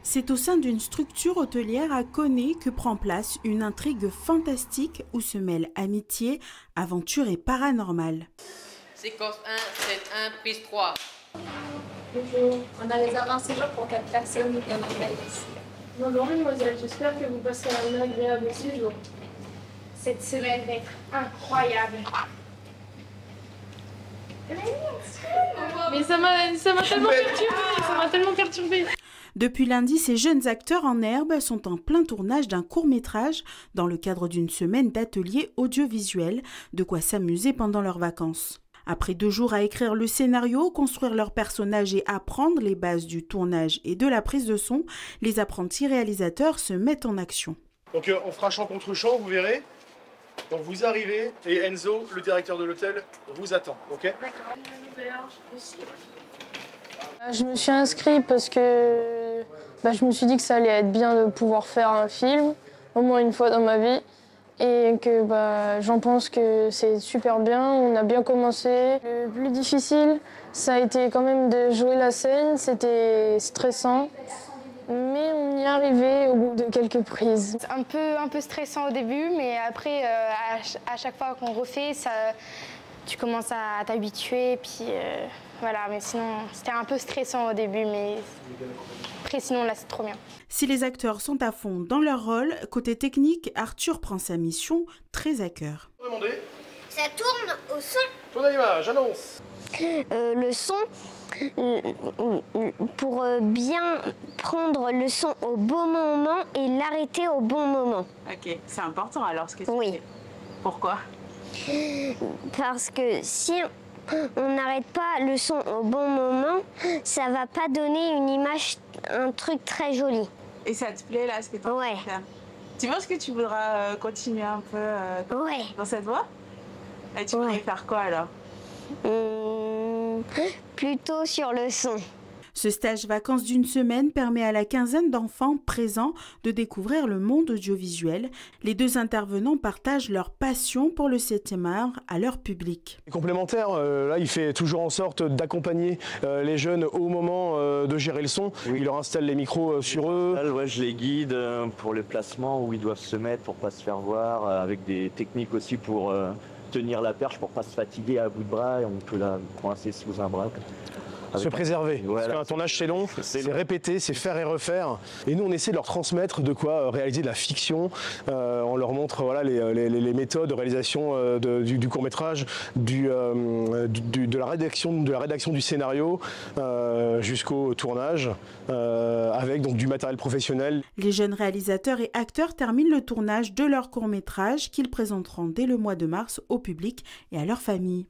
C'est au sein d'une structure hôtelière à Koné que prend place une intrigue fantastique où se mêlent amitié, aventure et paranormal. Séquence 1, scène 1, prise 3. Bonjour, on a réservé un séjour pour 4 personnes et on appelle ici. Bonjour mademoiselle, j'espère que vous passerez un agréable séjour. Cette semaine va être incroyable. Mais ça m'a tellement perturbée. Depuis lundi, ces jeunes acteurs en herbe sont en plein tournage d'un court-métrage dans le cadre d'une semaine d'ateliers audiovisuels, de quoi s'amuser pendant leurs vacances. Après 2 jours à écrire le scénario, construire leurs personnages et apprendre les bases du tournage et de la prise de son, les apprentis réalisateurs se mettent en action. Donc on fera chant contre chant, vous verrez. Donc vous arrivez et Enzo, le directeur de l'hôtel, vous attend, ok? D'accord. Je me suis inscrite parce que je me suis dit que ça allait être bien de pouvoir faire un film, au moins une fois dans ma vie. Et que j'en pense que c'est super bien, on a bien commencé. Le plus difficile, ça a été quand même de jouer la scène, c'était stressant. Mais on y est arrivé au bout de quelques prises. Un peu stressant au début, mais après, à chaque fois qu'on refait, tu commences à t'habituer. Puis voilà, mais sinon, c'était un peu stressant au début, mais après, sinon, là, c'est trop bien. Si les acteurs sont à fond dans leur rôle, côté technique, Arthur prend sa mission très à cœur. Ça tourne au son. Tourne à l'image, annonce. Le son, pour bien prendre le son au bon moment et l'arrêter au bon moment. Ok, c'est important alors ce que tu Oui. fais. Pourquoi? Parce que si on n'arrête pas le son au bon moment, ça va pas donner une image, un truc très joli. Et ça te plaît là ce que tu as Ouais. faire? Tu penses que tu voudras continuer un peu Ouais. dans cette voie? Et tu voudrais faire quoi alors? Plutôt sur le son. Ce stage vacances d'une semaine permet à la quinzaine d'enfants présents de découvrir le monde audiovisuel. Les 2 intervenants partagent leur passion pour le 7e art à leur public. Complémentaire, là il fait toujours en sorte d'accompagner les jeunes au moment de gérer le son. Oui. Il leur installe les micros sur eux. Ouais, je les guide pour le placement où ils doivent se mettre pour pas se faire voir, avec des techniques aussi pour tenir la perche, pour pas se fatiguer à bout de bras et on peut la coincer sous un bras. Se préserver. Voilà. Parce qu'un tournage c'est long, c'est répéter, c'est faire et refaire. Et nous on essaie de leur transmettre de quoi réaliser de la fiction. On leur montre voilà, les méthodes de réalisation du court-métrage, de la rédaction du scénario jusqu'au tournage, avec donc du matériel professionnel. Les jeunes réalisateurs et acteurs terminent le tournage de leur court-métrage qu'ils présenteront dès le mois de mars au public et à leur famille.